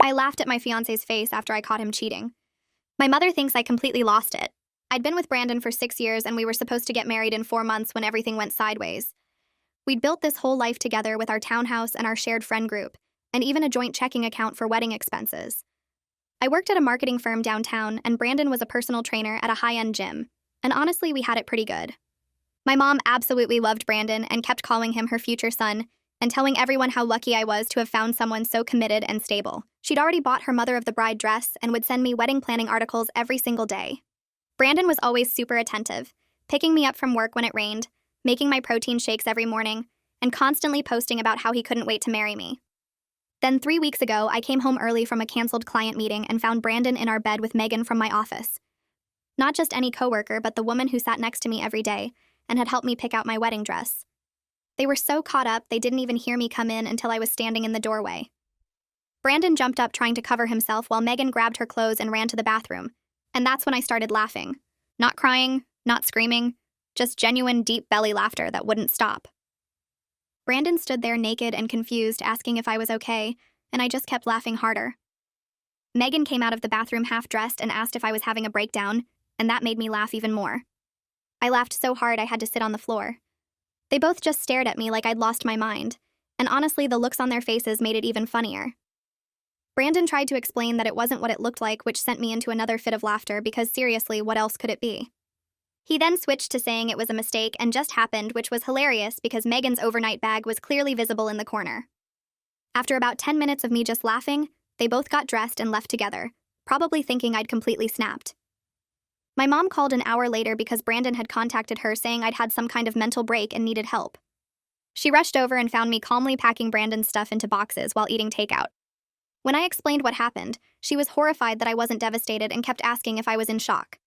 I laughed at my fiance's face after I caught him cheating. My mother thinks I completely lost it. I'd been with Brandon for 6 years and we were supposed to get married in 4 months when everything went sideways. We'd built this whole life together with our townhouse and our shared friend group, and even a joint checking account for wedding expenses. I worked at a marketing firm downtown, and Brandon was a personal trainer at a high-end gym, and honestly, we had it pretty good. My mom absolutely loved Brandon and kept calling him her future son and telling everyone how lucky I was to have found someone so committed and stable. She'd already bought her mother of the bride dress and would send me wedding planning articles every single day. Brandon was always super attentive, picking me up from work when it rained, making my protein shakes every morning, and constantly posting about how he couldn't wait to marry me. Then 3 weeks ago, I came home early from a canceled client meeting and found Brandon in our bed with Megan from my office. Not just any coworker, but the woman who sat next to me every day and had helped me pick out my wedding dress. They were so caught up, they didn't even hear me come in until I was standing in the doorway. Brandon jumped up trying to cover himself while Megan grabbed her clothes and ran to the bathroom, and that's when I started laughing. Not crying, not screaming, just genuine deep belly laughter that wouldn't stop. Brandon stood there naked and confused, asking if I was okay, and I just kept laughing harder. Megan came out of the bathroom half-dressed and asked if I was having a breakdown, and that made me laugh even more. I laughed so hard I had to sit on the floor. They both just stared at me like I'd lost my mind, and honestly, the looks on their faces made it even funnier. Brandon tried to explain that it wasn't what it looked like, which sent me into another fit of laughter because seriously, what else could it be? He then switched to saying it was a mistake and just happened, which was hilarious because Megan's overnight bag was clearly visible in the corner. After about 10 minutes of me just laughing, they both got dressed and left together, probably thinking I'd completely snapped. My mom called an hour later because Brandon had contacted her saying I'd had some kind of mental break and needed help. She rushed over and found me calmly packing Brandon's stuff into boxes while eating takeout. When I explained what happened, she was horrified that I wasn't devastated and kept asking if I was in shock.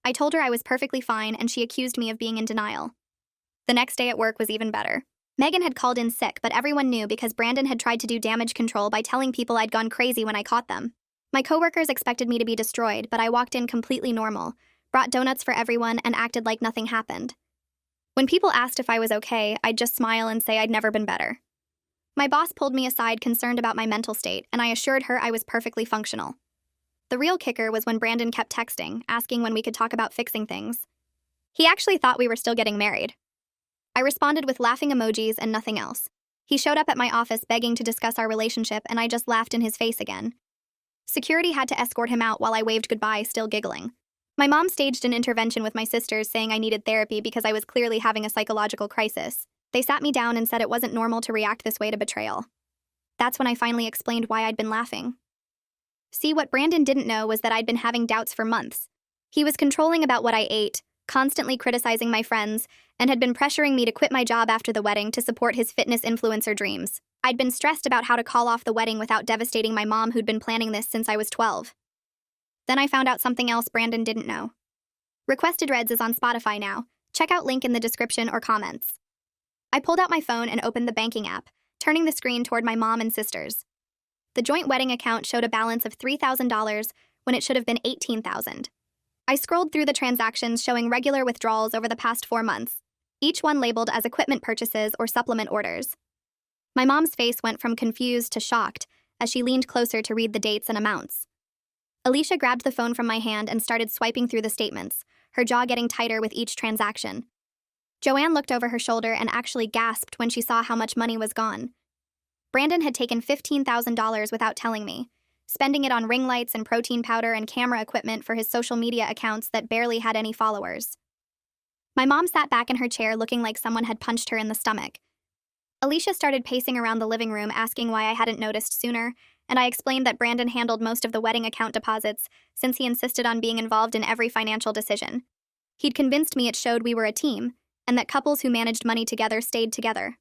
I told her I was perfectly fine, and she accused me of being in denial. The next day at work was even better. Megan had called in sick, but everyone knew because Brandon had tried to do damage control by telling people I'd gone crazy when I caught them. My coworkers expected me to be destroyed, but I walked in completely normal, brought donuts for everyone, and acted like nothing happened. When people asked if I was okay, I'd just smile and say I'd never been better. My boss pulled me aside concerned about my mental state, and I assured her I was perfectly functional. The real kicker was when Brandon kept texting, asking when we could talk about fixing things. He actually thought we were still getting married. I responded with laughing emojis and nothing else. He showed up at my office begging to discuss our relationship, and I just laughed in his face again. Security had to escort him out while I waved goodbye, still giggling. My mom staged an intervention with my sisters, saying I needed therapy because I was clearly having a psychological crisis. They sat me down and said it wasn't normal to react this way to betrayal. That's when I finally explained why I'd been laughing. See, what Brandon didn't know was that I'd been having doubts for months. He was controlling about what I ate, constantly criticizing my friends, and had been pressuring me to quit my job after the wedding to support his fitness influencer dreams. I'd been stressed about how to call off the wedding without devastating my mom, who'd been planning this since I was 12. Then I found out something else Brandon didn't know. Requested Reds is on Spotify now. Check out link in the description or comments. I pulled out my phone and opened the banking app, turning the screen toward my mom and sisters. The joint wedding account showed a balance of $3,000 when it should have been $18,000. I scrolled through the transactions showing regular withdrawals over the past 4 months, each one labeled as equipment purchases or supplement orders. My mom's face went from confused to shocked as she leaned closer to read the dates and amounts. Alicia grabbed the phone from my hand and started swiping through the statements, her jaw getting tighter with each transaction. Joanne looked over her shoulder and actually gasped when she saw how much money was gone. Brandon had taken $15,000 without telling me, spending it on ring lights and protein powder and camera equipment for his social media accounts that barely had any followers. My mom sat back in her chair looking like someone had punched her in the stomach. Alicia started pacing around the living room asking why I hadn't noticed sooner, and I explained that Brandon handled most of the wedding account deposits since he insisted on being involved in every financial decision. He'd convinced me it showed we were a team, and that couples who managed money together stayed together.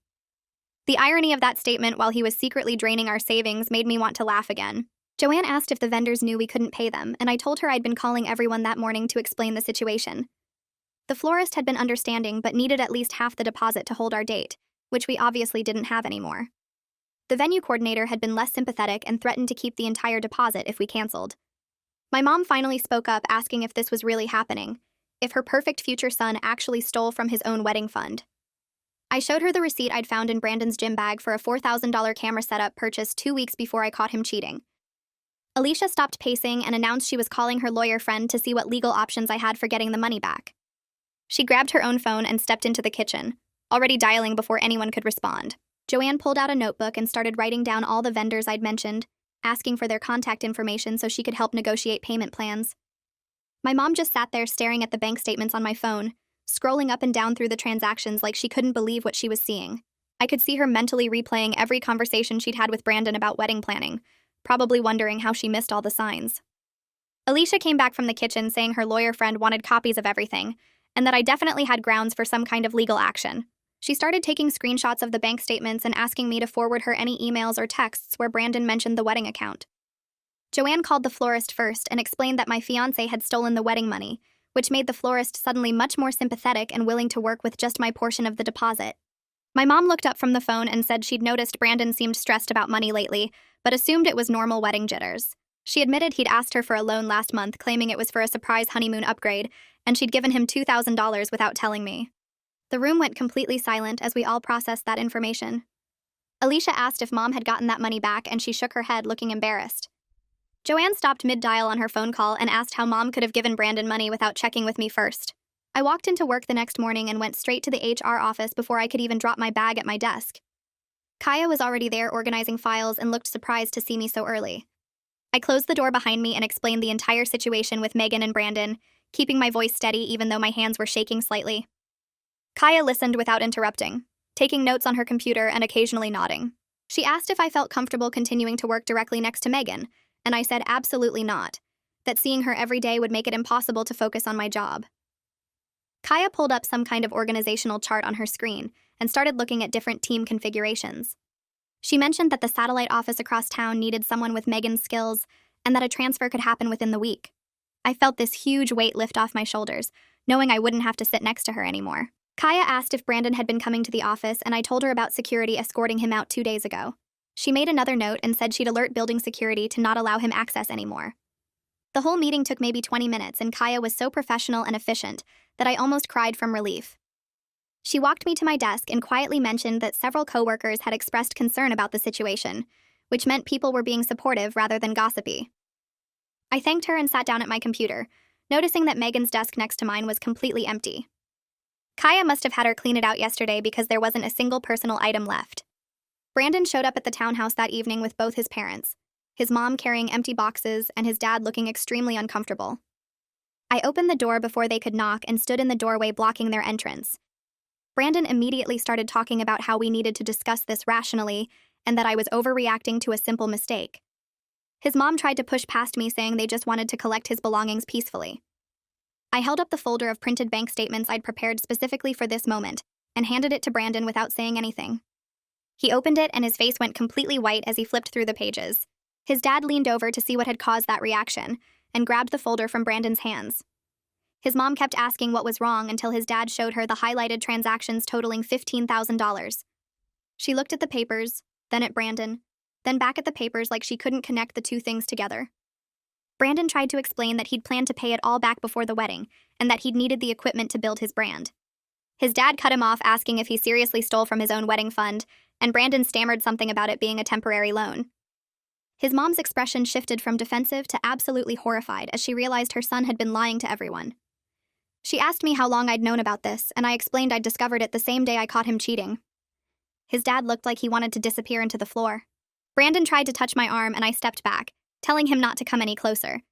The irony of that statement while he was secretly draining our savings made me want to laugh again. Joanne asked if the vendors knew we couldn't pay them, and I told her I'd been calling everyone that morning to explain the situation. The florist had been understanding but needed at least half the deposit to hold our date, which we obviously didn't have anymore. The venue coordinator had been less sympathetic and threatened to keep the entire deposit if we canceled. My mom finally spoke up asking if this was really happening, if her perfect future son actually stole from his own wedding fund. I showed her the receipt I'd found in Brandon's gym bag for a $4,000 camera setup purchased 2 weeks before I caught him cheating. Alicia stopped pacing and announced she was calling her lawyer friend to see what legal options I had for getting the money back. She grabbed her own phone and stepped into the kitchen, already dialing before anyone could respond. Joanne pulled out a notebook and started writing down all the vendors I'd mentioned, asking for their contact information so she could help negotiate payment plans. My mom just sat there staring at the bank statements on my phone, scrolling up and down through the transactions like she couldn't believe what she was seeing. I could see her mentally replaying every conversation she'd had with Brandon about wedding planning, probably wondering how she missed all the signs. Alicia came back from the kitchen saying her lawyer friend wanted copies of everything, and that I definitely had grounds for some kind of legal action. She started taking screenshots of the bank statements and asking me to forward her any emails or texts where Brandon mentioned the wedding account. Joanne called the florist first and explained that my fiancé had stolen the wedding money, which made the florist suddenly much more sympathetic and willing to work with just my portion of the deposit. My mom looked up from the phone and said she'd noticed Brandon seemed stressed about money lately, but assumed it was normal wedding jitters. She admitted he'd asked her for a loan last month, claiming it was for a surprise honeymoon upgrade, and she'd given him $2,000 without telling me. The room went completely silent as we all processed that information. Alicia asked if Mom had gotten that money back, and she shook her head, looking embarrassed. Joanne stopped mid-dial on her phone call and asked how Mom could have given Brandon money without checking with me first. I walked into work the next morning and went straight to the HR office before I could even drop my bag at my desk. Kaya was already there organizing files and looked surprised to see me so early. I closed the door behind me and explained the entire situation with Megan and Brandon, keeping my voice steady even though my hands were shaking slightly. Kaya listened without interrupting, taking notes on her computer and occasionally nodding. She asked if I felt comfortable continuing to work directly next to Megan, and I said absolutely not, that seeing her every day would make it impossible to focus on my job. Kaya pulled up some kind of organizational chart on her screen and started looking at different team configurations. She mentioned that the satellite office across town needed someone with Megan's skills and that a transfer could happen within the week. I felt this huge weight lift off my shoulders, knowing I wouldn't have to sit next to her anymore. Kaya asked if Brandon had been coming to the office, and I told her about security escorting him out 2 days ago. She made another note and said she'd alert building security to not allow him access anymore. The whole meeting took maybe 20 minutes, and Kaya was so professional and efficient that I almost cried from relief. She walked me to my desk and quietly mentioned that several coworkers had expressed concern about the situation, which meant people were being supportive rather than gossipy. I thanked her and sat down at my computer, noticing that Megan's desk next to mine was completely empty. Kaya must have had her clean it out yesterday because there wasn't a single personal item left. Brandon showed up at the townhouse that evening with both his parents, his mom carrying empty boxes and his dad looking extremely uncomfortable. I opened the door before they could knock and stood in the doorway blocking their entrance. Brandon immediately started talking about how we needed to discuss this rationally and that I was overreacting to a simple mistake. His mom tried to push past me, saying they just wanted to collect his belongings peacefully. I held up the folder of printed bank statements I'd prepared specifically for this moment and handed it to Brandon without saying anything. He opened it and his face went completely white as he flipped through the pages. His dad leaned over to see what had caused that reaction and grabbed the folder from Brandon's hands. His mom kept asking what was wrong until his dad showed her the highlighted transactions totaling $15,000. She looked at the papers, then at Brandon, then back at the papers like she couldn't connect the two things together. Brandon tried to explain that he'd planned to pay it all back before the wedding and that he'd needed the equipment to build his brand. His dad cut him off, asking if he seriously stole from his own wedding fund, and Brandon stammered something about it being a temporary loan. His mom's expression shifted from defensive to absolutely horrified as she realized her son had been lying to everyone. She asked me how long I'd known about this, and I explained I'd discovered it the same day I caught him cheating. His dad looked like he wanted to disappear into the floor. Brandon tried to touch my arm, and I stepped back, telling him not to come any closer.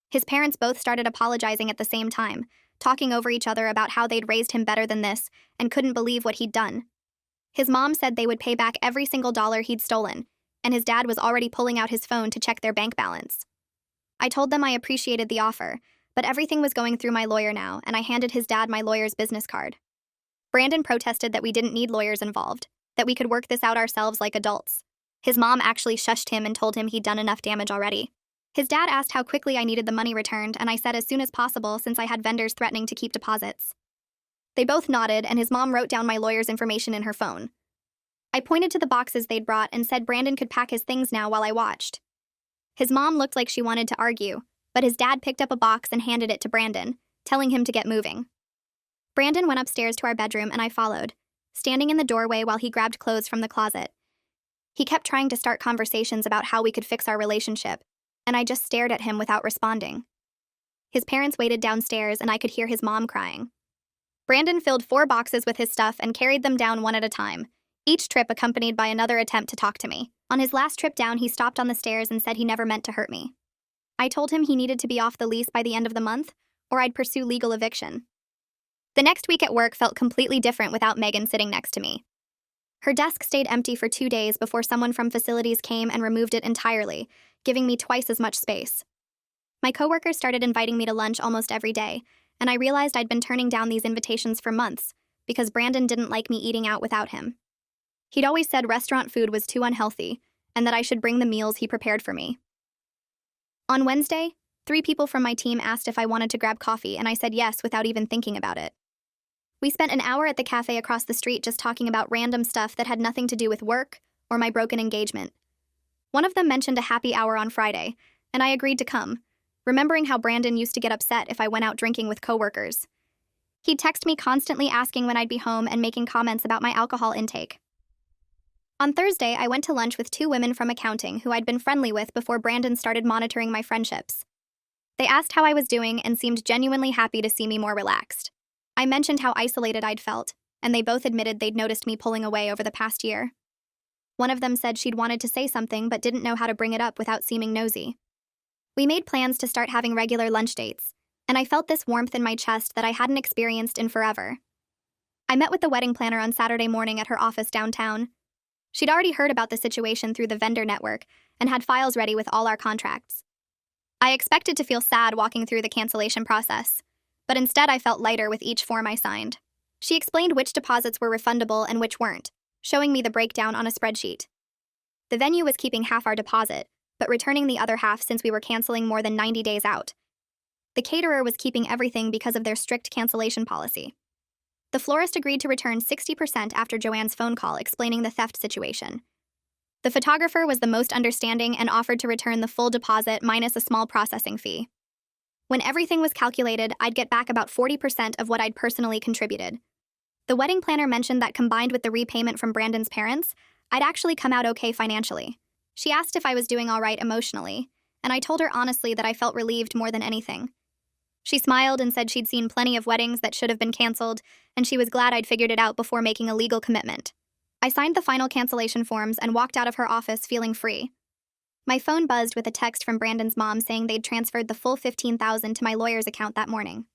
His parents both started apologizing at the same time, talking over each other about how they'd raised him better than this and couldn't believe what he'd done. His mom said they would pay back every single dollar he'd stolen, and his dad was already pulling out his phone to check their bank balance. I told them I appreciated the offer, but everything was going through my lawyer now, and I handed his dad my lawyer's business card. Brandon protested that we didn't need lawyers involved, that we could work this out ourselves like adults. His mom actually shushed him and told him he'd done enough damage already. His dad asked how quickly I needed the money returned, and I said as soon as possible since I had vendors threatening to keep deposits. They both nodded, and his mom wrote down my lawyer's information in her phone. I pointed to the boxes they'd brought and said Brandon could pack his things now while I watched. His mom looked like she wanted to argue, but his dad picked up a box and handed it to Brandon, telling him to get moving. Brandon went upstairs to our bedroom and I followed, standing in the doorway while he grabbed clothes from the closet. He kept trying to start conversations about how we could fix our relationship, and I just stared at him without responding. His parents waited downstairs, and I could hear his mom crying. Brandon filled 4 boxes with his stuff and carried them down one at a time, each trip accompanied by another attempt to talk to me. On his last trip down, he stopped on the stairs and said he never meant to hurt me. I told him he needed to be off the lease by the end of the month, or I'd pursue legal eviction. The next week at work felt completely different without Megan sitting next to me. Her desk stayed empty for 2 days before someone from facilities came and removed it entirely, giving me twice as much space. My coworkers started inviting me to lunch almost every day, and I realized I'd been turning down these invitations for months because Brandon didn't like me eating out without him. He'd always said restaurant food was too unhealthy and that I should bring the meals he prepared for me. On Wednesday, 3 people from my team asked if I wanted to grab coffee, and I said yes without even thinking about it. We spent an hour at the cafe across the street just talking about random stuff that had nothing to do with work or my broken engagement. One of them mentioned a happy hour on Friday, and I agreed to come, remembering how Brandon used to get upset if I went out drinking with coworkers. He'd text me constantly asking when I'd be home and making comments about my alcohol intake. On Thursday, I went to lunch with 2 women from accounting who I'd been friendly with before Brandon started monitoring my friendships. They asked how I was doing and seemed genuinely happy to see me more relaxed. I mentioned how isolated I'd felt, and they both admitted they'd noticed me pulling away over the past year. One of them said she'd wanted to say something but didn't know how to bring it up without seeming nosy. We made plans to start having regular lunch dates, and I felt this warmth in my chest that I hadn't experienced in forever. I met with the wedding planner on Saturday morning at her office downtown. She'd already heard about the situation through the vendor network and had files ready with all our contracts. I expected to feel sad walking through the cancellation process, but instead I felt lighter with each form I signed. She explained which deposits were refundable and which weren't, showing me the breakdown on a spreadsheet. The venue was keeping half our deposit, but returning the other half since we were canceling more than 90 days out. The caterer was keeping everything because of their strict cancellation policy. The florist agreed to return 60% after Joanne's phone call explaining the theft situation. The photographer was the most understanding and offered to return the full deposit minus a small processing fee. When everything was calculated, I'd get back about 40% of what I'd personally contributed. The wedding planner mentioned that combined with the repayment from Brandon's parents, I'd actually come out okay financially. She asked if I was doing all right emotionally, and I told her honestly that I felt relieved more than anything. She smiled and said she'd seen plenty of weddings that should have been canceled, and she was glad I'd figured it out before making a legal commitment. I signed the final cancellation forms and walked out of her office feeling free. My phone buzzed with a text from Brandon's mom saying they'd transferred the full $15,000 to my lawyer's account that morning.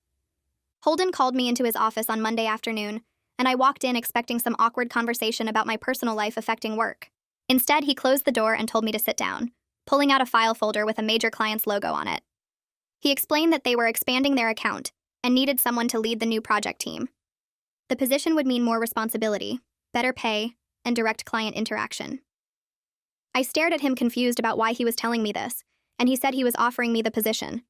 Holden called me into his office on Monday afternoon, and I walked in expecting some awkward conversation about my personal life affecting work. Instead, he closed the door and told me to sit down, pulling out a file folder with a major client's logo on it. He explained that they were expanding their account and needed someone to lead the new project team. The position would mean more responsibility, better pay, and direct client interaction. I stared at him confused about why he was telling me this, and he said he was offering me the position.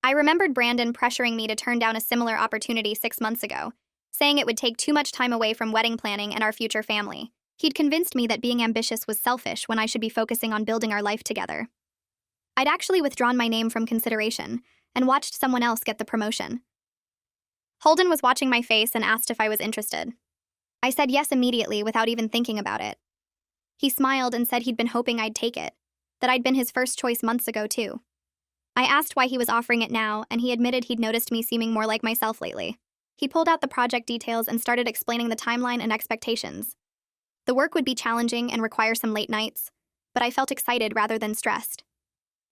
I remembered Brandon pressuring me to turn down a similar opportunity 6 months ago, saying it would take too much time away from wedding planning and our future family. He'd convinced me that being ambitious was selfish when I should be focusing on building our life together. I'd actually withdrawn my name from consideration and watched someone else get the promotion. Holden was watching my face and asked if I was interested. I said yes immediately without even thinking about it. He smiled and said he'd been hoping I'd take it, that I'd been his first choice months ago too. I asked why he was offering it now, and he admitted he'd noticed me seeming more like myself lately. He pulled out the project details and started explaining the timeline and expectations. The work would be challenging and require some late nights, but I felt excited rather than stressed.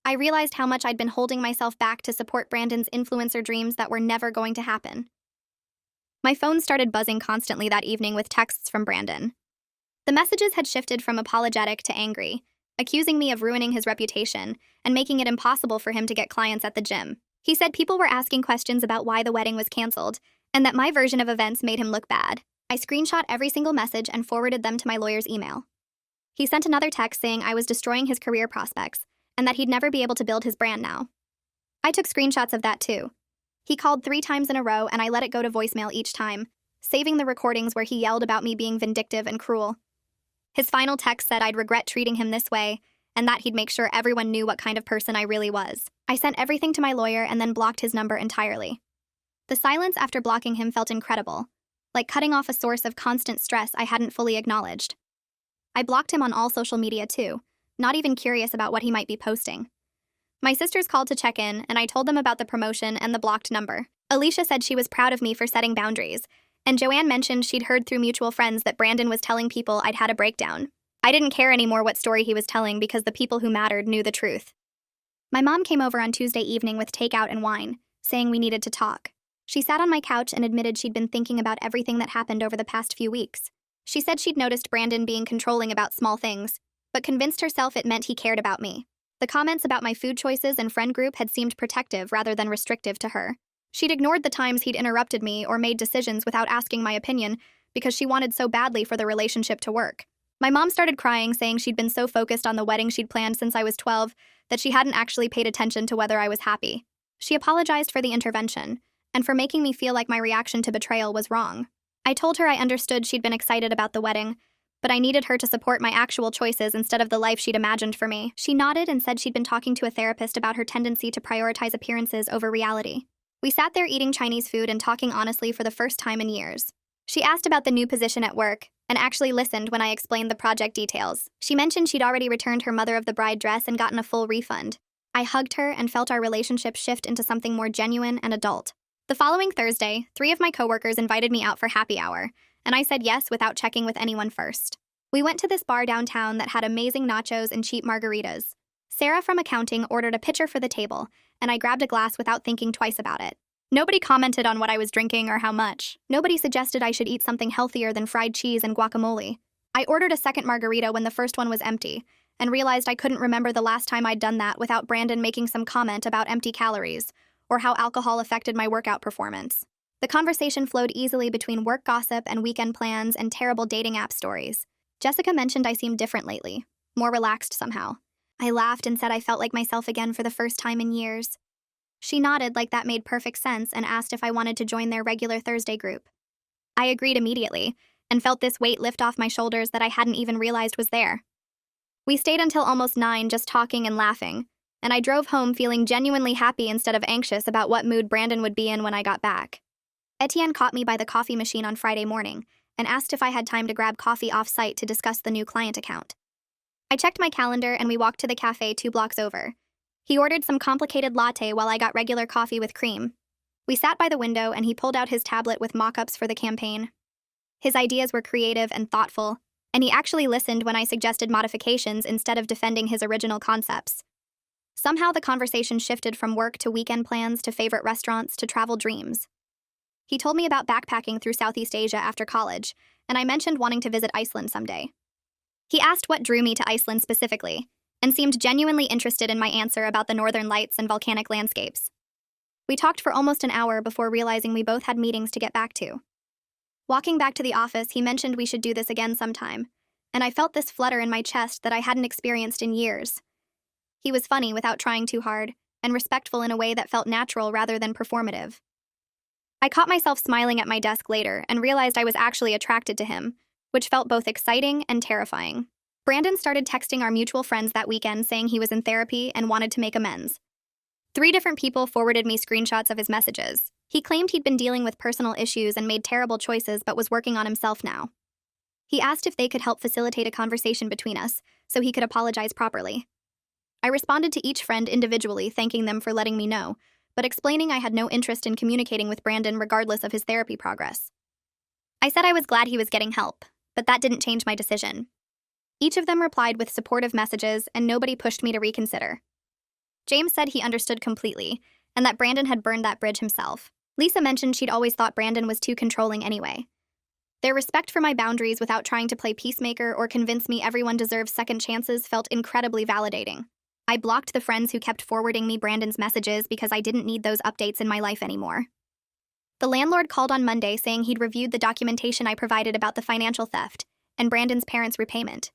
I realized how much I'd been holding myself back to support Brandon's influencer dreams that were never going to happen. My phone started buzzing constantly that evening with texts from Brandon. The messages had shifted from apologetic to angry, accusing me of ruining his reputation and making it impossible for him to get clients at the gym. He said people were asking questions about why the wedding was canceled, and that my version of events made him look bad. I screenshot every single message and forwarded them to my lawyer's email. He sent another text saying I was destroying his career prospects, and that he'd never be able to build his brand now. I took screenshots of that too. He called 3 times in a row, and I let it go to voicemail each time, saving the recordings where he yelled about me being vindictive and cruel. His final text said I'd regret treating him this way, and that he'd make sure everyone knew what kind of person I really was. I sent everything to my lawyer and then blocked his number entirely. The silence after blocking him felt incredible, like cutting off a source of constant stress I hadn't fully acknowledged. I blocked him on all social media too, not even curious about what he might be posting. My sisters called to check in, and I told them about the promotion and the blocked number. Alicia said she was proud of me for setting boundaries, and Joanne mentioned she'd heard through mutual friends that Brandon was telling people I'd had a breakdown. I didn't care anymore what story he was telling because the people who mattered knew the truth. My mom came over on Tuesday evening with takeout and wine, saying we needed to talk. She sat on my couch and admitted she'd been thinking about everything that happened over the past few weeks. She said she'd noticed Brandon being controlling about small things, but convinced herself it meant he cared about me. The comments about my food choices and friend group had seemed protective rather than restrictive to her. She'd ignored the times he'd interrupted me or made decisions without asking my opinion because she wanted so badly for the relationship to work. My mom started crying, saying she'd been so focused on the wedding she'd planned since I was 12 that she hadn't actually paid attention to whether I was happy. She apologized for the intervention and for making me feel like my reaction to betrayal was wrong. I told her I understood she'd been excited about the wedding, but I needed her to support my actual choices instead of the life she'd imagined for me. She nodded and said she'd been talking to a therapist about her tendency to prioritize appearances over reality. We sat there eating Chinese food and talking honestly for the first time in years. She asked about the new position at work and actually listened when I explained the project details. She mentioned she'd already returned her mother of the bride dress and gotten a full refund. I hugged her and felt our relationship shift into something more genuine and adult. The following Thursday, 3 of my coworkers invited me out for happy hour, and I said yes without checking with anyone first. We went to this bar downtown that had amazing nachos and cheap margaritas. Sarah from accounting ordered a pitcher for the table, and I grabbed a glass without thinking twice about it. Nobody commented on what I was drinking or how much. Nobody suggested I should eat something healthier than fried cheese and guacamole. I ordered a second margarita when the first one was empty, and realized I couldn't remember the last time I'd done that without Brandon making some comment about empty calories, or how alcohol affected my workout performance. The conversation flowed easily between work gossip and weekend plans and terrible dating app stories. Jessica mentioned I seemed different lately, more relaxed somehow. I laughed and said I felt like myself again for the first time in years. She nodded like that made perfect sense and asked if I wanted to join their regular Thursday group. I agreed immediately, and felt this weight lift off my shoulders that I hadn't even realized was there. We stayed until almost 9 just talking and laughing, and I drove home feeling genuinely happy instead of anxious about what mood Brandon would be in when I got back. Etienne caught me by the coffee machine on Friday morning and asked if I had time to grab coffee off-site to discuss the new client account. I checked my calendar and we walked to the cafe 2 blocks over. He ordered some complicated latte while I got regular coffee with cream. We sat by the window and he pulled out his tablet with mock-ups for the campaign. His ideas were creative and thoughtful, and he actually listened when I suggested modifications instead of defending his original concepts. Somehow the conversation shifted from work to weekend plans to favorite restaurants to travel dreams. He told me about backpacking through Southeast Asia after college, and I mentioned wanting to visit Iceland someday. He asked what drew me to Iceland specifically, and seemed genuinely interested in my answer about the northern lights and volcanic landscapes. We talked for almost an hour before realizing we both had meetings to get back to. Walking back to the office, he mentioned we should do this again sometime, and I felt this flutter in my chest that I hadn't experienced in years. He was funny without trying too hard, and respectful in a way that felt natural rather than performative. I caught myself smiling at my desk later and realized I was actually attracted to him, which felt both exciting and terrifying. Brandon started texting our mutual friends that weekend saying he was in therapy and wanted to make amends. 3 different people forwarded me screenshots of his messages. He claimed he'd been dealing with personal issues and made terrible choices but was working on himself now. He asked if they could help facilitate a conversation between us so he could apologize properly. I responded to each friend individually, thanking them for letting me know, but explaining I had no interest in communicating with Brandon regardless of his therapy progress. I said I was glad he was getting help, but that didn't change my decision. Each of them replied with supportive messages, and nobody pushed me to reconsider. James said he understood completely, and that Brandon had burned that bridge himself. Lisa mentioned she'd always thought Brandon was too controlling anyway. Their respect for my boundaries without trying to play peacemaker or convince me everyone deserves second chances felt incredibly validating. I blocked the friends who kept forwarding me Brandon's messages because I didn't need those updates in my life anymore. The landlord called on Monday saying he'd reviewed the documentation I provided about the financial theft and Brandon's parents' repayment.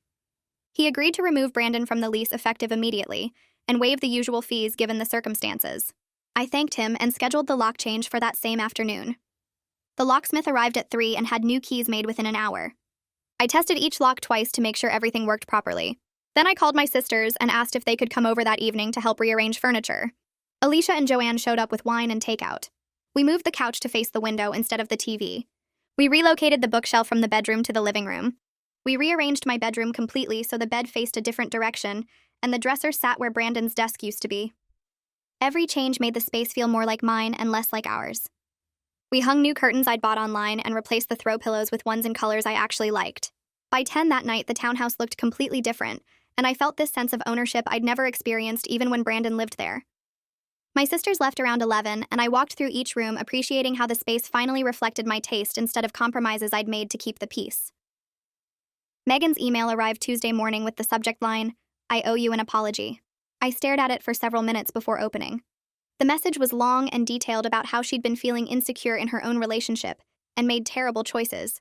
He agreed to remove Brandon from the lease effective immediately and waive the usual fees given the circumstances. I thanked him and scheduled the lock change for that same afternoon. The locksmith arrived at 3 and had new keys made within an hour. I tested each lock twice to make sure everything worked properly. Then I called my sisters and asked if they could come over that evening to help rearrange furniture. Alicia and Joanne showed up with wine and takeout. We moved the couch to face the window instead of the TV. We relocated the bookshelf from the bedroom to the living room. We rearranged my bedroom completely so the bed faced a different direction, and the dresser sat where Brandon's desk used to be. Every change made the space feel more like mine and less like ours. We hung new curtains I'd bought online and replaced the throw pillows with ones in colors I actually liked. By 10 that night, the townhouse looked completely different, and I felt this sense of ownership I'd never experienced even when Brandon lived there. My sisters left around 11, and I walked through each room appreciating how the space finally reflected my taste instead of compromises I'd made to keep the peace. Megan's email arrived Tuesday morning with the subject line, "I owe you an apology." I stared at it for several minutes before opening. The message was long and detailed about how she'd been feeling insecure in her own relationship and made terrible choices.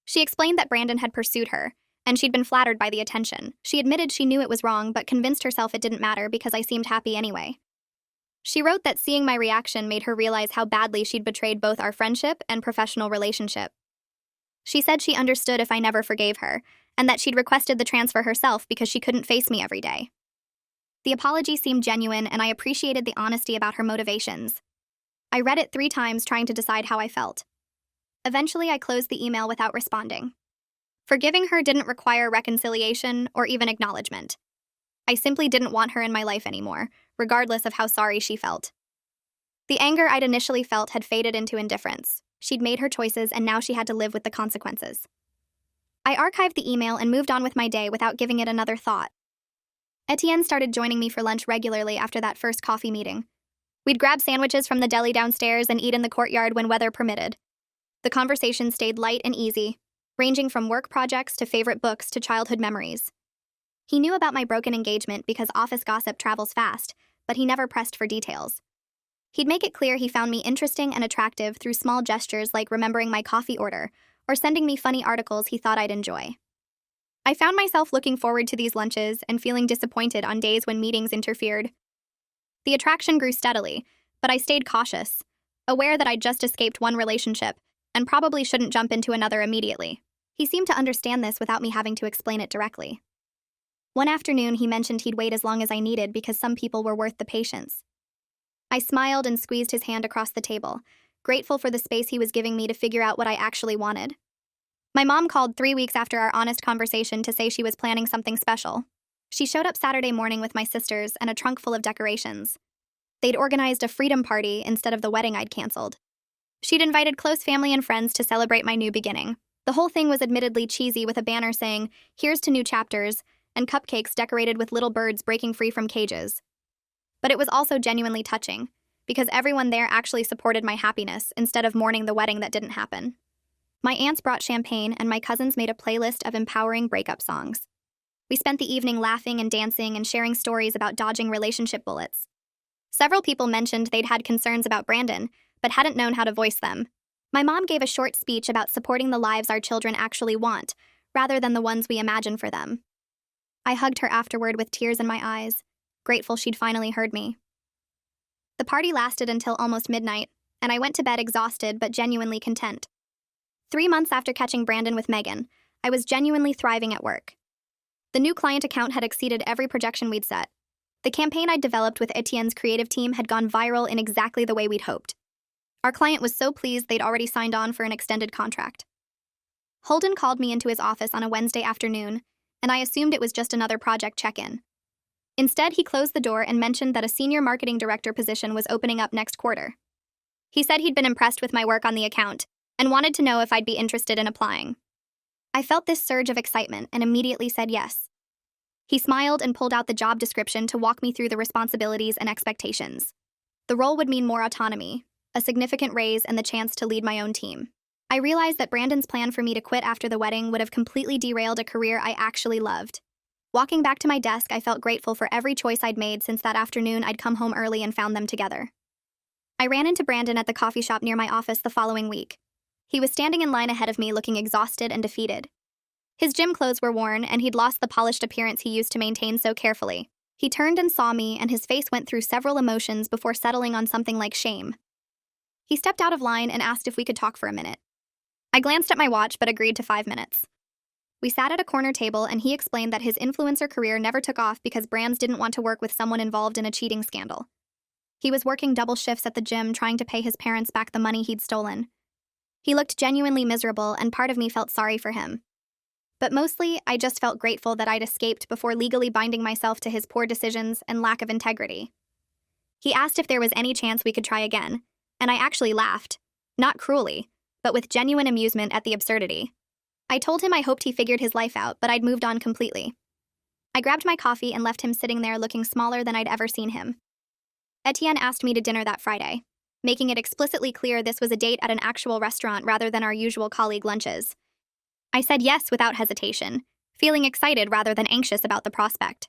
She explained that Brandon had pursued her, and she'd been flattered by the attention. She admitted she knew it was wrong, but convinced herself it didn't matter because I seemed happy anyway. She wrote that seeing my reaction made her realize how badly she'd betrayed both our friendship and professional relationship. She said she understood if I never forgave her, and that she'd requested the transfer herself because she couldn't face me every day. The apology seemed genuine, and I appreciated the honesty about her motivations. I read it 3 times trying to decide how I felt. Eventually, I closed the email without responding. Forgiving her didn't require reconciliation or even acknowledgement. I simply didn't want her in my life anymore, regardless of how sorry she felt. The anger I'd initially felt had faded into indifference. She'd made her choices, and now she had to live with the consequences. I archived the email and moved on with my day without giving it another thought. Etienne started joining me for lunch regularly after that first coffee meeting. We'd grab sandwiches from the deli downstairs and eat in the courtyard when weather permitted. The conversation stayed light and easy, ranging from work projects to favorite books to childhood memories. He knew about my broken engagement because office gossip travels fast, but he never pressed for details. He'd make it clear he found me interesting and attractive through small gestures like remembering my coffee order or sending me funny articles he thought I'd enjoy. I found myself looking forward to these lunches and feeling disappointed on days when meetings interfered. The attraction grew steadily, but I stayed cautious, aware that I'd just escaped one relationship and probably shouldn't jump into another immediately. He seemed to understand this without me having to explain it directly. One afternoon, he mentioned he'd wait as long as I needed because some people were worth the patience. I smiled and squeezed his hand across the table, grateful for the space he was giving me to figure out what I actually wanted. My mom called 3 weeks after our honest conversation to say she was planning something special. She showed up Saturday morning with my sisters and a trunk full of decorations. They'd organized a freedom party instead of the wedding I'd canceled. She'd invited close family and friends to celebrate my new beginning. The whole thing was admittedly cheesy, with a banner saying, "Here's to new chapters," and cupcakes decorated with little birds breaking free from cages. But it was also genuinely touching, because everyone there actually supported my happiness instead of mourning the wedding that didn't happen. My aunts brought champagne, and my cousins made a playlist of empowering breakup songs. We spent the evening laughing and dancing and sharing stories about dodging relationship bullets. Several people mentioned they'd had concerns about Brandon, but hadn't known how to voice them. My mom gave a short speech about supporting the lives our children actually want, rather than the ones we imagine for them. I hugged her afterward with tears in my eyes, grateful she'd finally heard me. The party lasted until almost midnight, and I went to bed exhausted but genuinely content. 3 months after catching Brandon with Megan, I was genuinely thriving at work. The new client account had exceeded every projection we'd set. The campaign I'd developed with Etienne's creative team had gone viral in exactly the way we'd hoped. Our client was so pleased they'd already signed on for an extended contract. Holden called me into his office on a Wednesday afternoon, and I assumed it was just another project check-in. Instead, he closed the door and mentioned that a senior marketing director position was opening up next quarter. He said he'd been impressed with my work on the account and wanted to know if I'd be interested in applying. I felt this surge of excitement and immediately said yes. He smiled and pulled out the job description to walk me through the responsibilities and expectations. The role would mean more autonomy, a significant raise, and the chance to lead my own team. I realized that Brandon's plan for me to quit after the wedding would have completely derailed a career I actually loved. Walking back to my desk, I felt grateful for every choice I'd made since that afternoon I'd come home early and found them together. I ran into Brandon at the coffee shop near my office the following week. He was standing in line ahead of me, looking exhausted and defeated. His gym clothes were worn, and he'd lost the polished appearance he used to maintain so carefully. He turned and saw me, and his face went through several emotions before settling on something like shame. He stepped out of line and asked if we could talk for a minute. I glanced at my watch but agreed to 5 minutes. We sat at a corner table, and he explained that his influencer career never took off because brands didn't want to work with someone involved in a cheating scandal. He was working double shifts at the gym trying to pay his parents back the money he'd stolen. He looked genuinely miserable, and part of me felt sorry for him. But mostly, I just felt grateful that I'd escaped before legally binding myself to his poor decisions and lack of integrity. He asked if there was any chance we could try again, and I actually laughed. Not cruelly, but with genuine amusement at the absurdity. I told him I hoped he figured his life out, but I'd moved on completely. I grabbed my coffee and left him sitting there looking smaller than I'd ever seen him. Etienne asked me to dinner that Friday, making it explicitly clear this was a date at an actual restaurant rather than our usual colleague lunches. I said yes without hesitation, feeling excited rather than anxious about the prospect.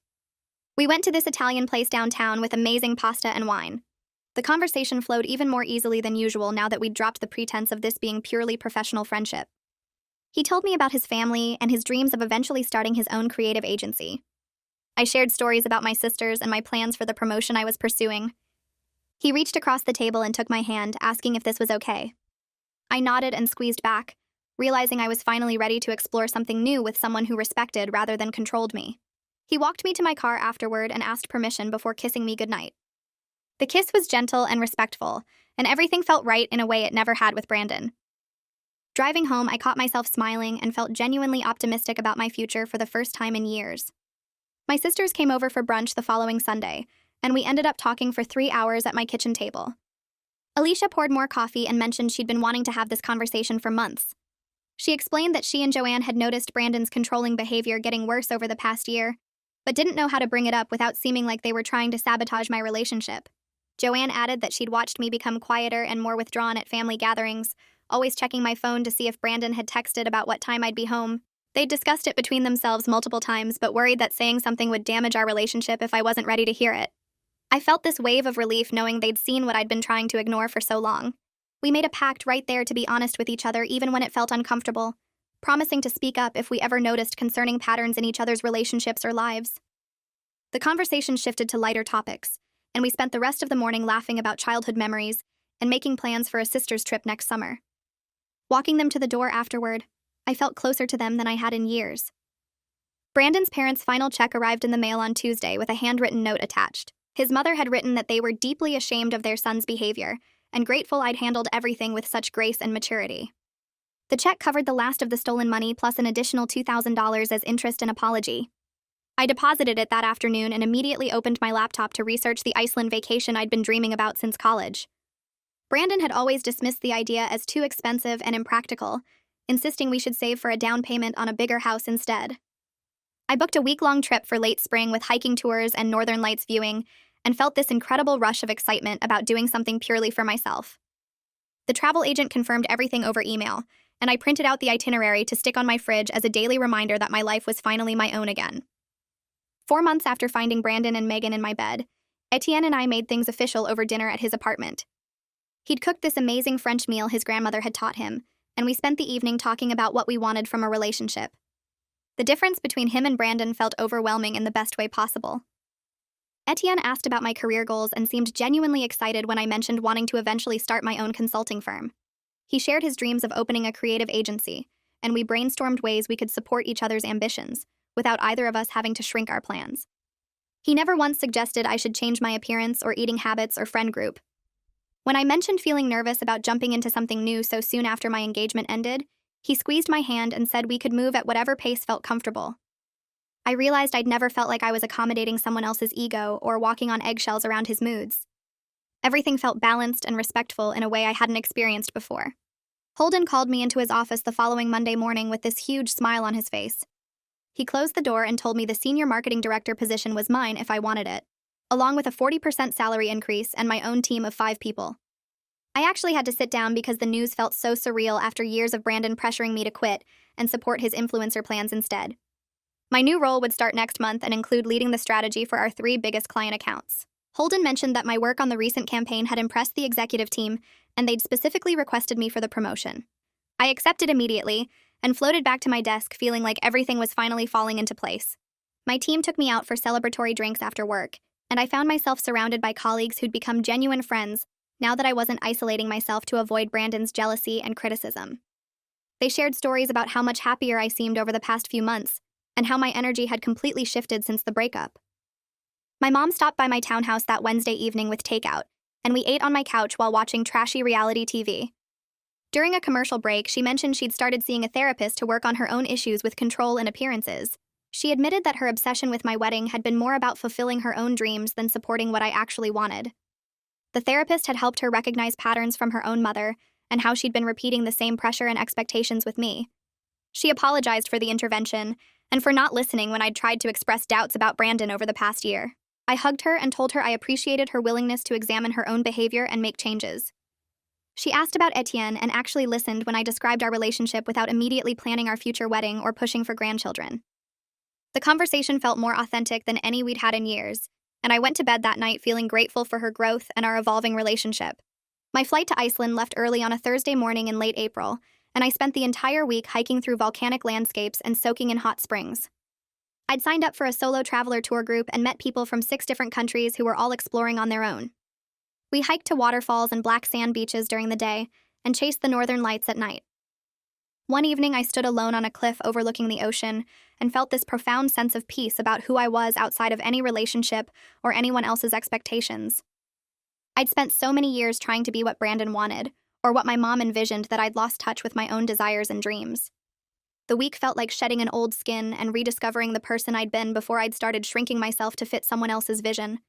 We went to this Italian place downtown with amazing pasta and wine. The conversation flowed even more easily than usual now that we'd dropped the pretense of this being purely professional friendship. He told me about his family and his dreams of eventually starting his own creative agency. I shared stories about my sisters and my plans for the promotion I was pursuing. He reached across the table and took my hand, asking if this was okay. I nodded and squeezed back, realizing I was finally ready to explore something new with someone who respected rather than controlled me. He walked me to my car afterward and asked permission before kissing me goodnight. The kiss was gentle and respectful, and everything felt right in a way it never had with Brandon. Driving home, I caught myself smiling and felt genuinely optimistic about my future for the first time in years. My sisters came over for brunch the following Sunday, and we ended up talking for 3 hours at my kitchen table. Alicia poured more coffee and mentioned she'd been wanting to have this conversation for months. She explained that she and Joanne had noticed Brandon's controlling behavior getting worse over the past year, but didn't know how to bring it up without seeming like they were trying to sabotage my relationship. Joanne added that she'd watched me become quieter and more withdrawn at family gatherings, always checking my phone to see if Brandon had texted about what time I'd be home. They'd discussed it between themselves multiple times, but worried that saying something would damage our relationship if I wasn't ready to hear it. I felt this wave of relief knowing they'd seen what I'd been trying to ignore for so long. We made a pact right there to be honest with each other even when it felt uncomfortable, promising to speak up if we ever noticed concerning patterns in each other's relationships or lives. The conversation shifted to lighter topics, and we spent the rest of the morning laughing about childhood memories and making plans for a sister's trip next summer. Walking them to the door afterward, I felt closer to them than I had in years. Brandon's parents' final check arrived in the mail on Tuesday with a handwritten note attached. His mother had written that they were deeply ashamed of their son's behavior and grateful I'd handled everything with such grace and maturity. The check covered the last of the stolen money plus an additional $2,000 as interest and apology. I deposited it that afternoon and immediately opened my laptop to research the Iceland vacation I'd been dreaming about since college. Brandon had always dismissed the idea as too expensive and impractical, insisting we should save for a down payment on a bigger house instead. I booked a week-long trip for late spring with hiking tours and northern lights viewing, and felt this incredible rush of excitement about doing something purely for myself. The travel agent confirmed everything over email, and I printed out the itinerary to stick on my fridge as a daily reminder that my life was finally my own again. 4 months after finding Brandon and Megan in my bed, Etienne and I made things official over dinner at his apartment. He'd cooked this amazing French meal his grandmother had taught him, and we spent the evening talking about what we wanted from a relationship. The difference between him and Brandon felt overwhelming in the best way possible. Etienne asked about my career goals and seemed genuinely excited when I mentioned wanting to eventually start my own consulting firm. He shared his dreams of opening a creative agency, and we brainstormed ways we could support each other's ambitions, without either of us having to shrink our plans. He never once suggested I should change my appearance or eating habits or friend group. When I mentioned feeling nervous about jumping into something new so soon after my engagement ended, he squeezed my hand and said we could move at whatever pace felt comfortable. I realized I'd never felt like I was accommodating someone else's ego or walking on eggshells around his moods. Everything felt balanced and respectful in a way I hadn't experienced before. Holden called me into his office the following Monday morning with this huge smile on his face. He closed the door and told me the senior marketing director position was mine if I wanted it, along with a 40% salary increase and my own team of 5 people. I actually had to sit down because the news felt so surreal after years of Brandon pressuring me to quit and support his influencer plans instead. My new role would start next month and include leading the strategy for our 3 biggest client accounts. Holden mentioned that my work on the recent campaign had impressed the executive team, and they'd specifically requested me for the promotion. I accepted immediately and floated back to my desk feeling like everything was finally falling into place. My team took me out for celebratory drinks after work, and I found myself surrounded by colleagues who'd become genuine friends now that I wasn't isolating myself to avoid Brandon's jealousy and criticism. They shared stories about how much happier I seemed over the past few months, and how my energy had completely shifted since the breakup. My mom stopped by my townhouse that Wednesday evening with takeout, and we ate on my couch while watching trashy reality TV. During a commercial break, she mentioned she'd started seeing a therapist to work on her own issues with control and appearances. She admitted that her obsession with my wedding had been more about fulfilling her own dreams than supporting what I actually wanted. The therapist had helped her recognize patterns from her own mother and how she'd been repeating the same pressure and expectations with me. She apologized for the intervention and for not listening when I'd tried to express doubts about Brandon over the past year. I hugged her and told her I appreciated her willingness to examine her own behavior and make changes. She asked about Etienne and actually listened when I described our relationship without immediately planning our future wedding or pushing for grandchildren. The conversation felt more authentic than any we'd had in years, and I went to bed that night feeling grateful for her growth and our evolving relationship. My flight to Iceland left early on a Thursday morning in late April, and I spent the entire week hiking through volcanic landscapes and soaking in hot springs. I'd signed up for a solo traveler tour group and met people from 6 different countries who were all exploring on their own. We hiked to waterfalls and black sand beaches during the day and chased the northern lights at night. One evening, I stood alone on a cliff overlooking the ocean and felt this profound sense of peace about who I was outside of any relationship or anyone else's expectations. I'd spent so many years trying to be what Brandon wanted, or what my mom envisioned, that I'd lost touch with my own desires and dreams. The week felt like shedding an old skin and rediscovering the person I'd been before I'd started shrinking myself to fit someone else's vision.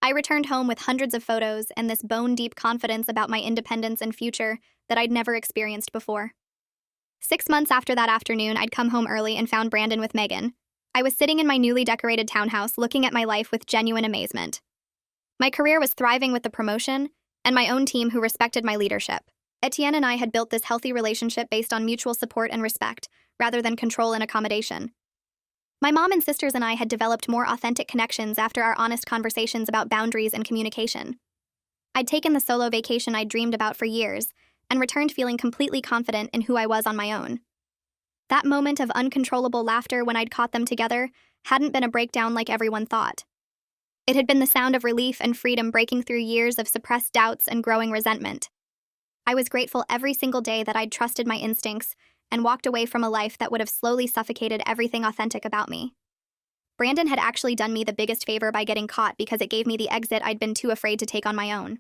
I returned home with hundreds of photos and this bone-deep confidence about my independence and future that I'd never experienced before. 6 months after that afternoon, I'd come home early and found Brandon with Megan. I was sitting in my newly decorated townhouse looking at my life with genuine amazement. My career was thriving with the promotion, and my own team who respected my leadership. Etienne and I had built this healthy relationship based on mutual support and respect, rather than control and accommodation. My mom and sisters and I had developed more authentic connections after our honest conversations about boundaries and communication. I'd taken the solo vacation I'd dreamed about for years, and returned feeling completely confident in who I was on my own. That moment of uncontrollable laughter when I'd caught them together hadn't been a breakdown like everyone thought. It had been the sound of relief and freedom breaking through years of suppressed doubts and growing resentment. I was grateful every single day that I'd trusted my instincts and walked away from a life that would have slowly suffocated everything authentic about me. Brandon had actually done me the biggest favor by getting caught because it gave me the exit I'd been too afraid to take on my own.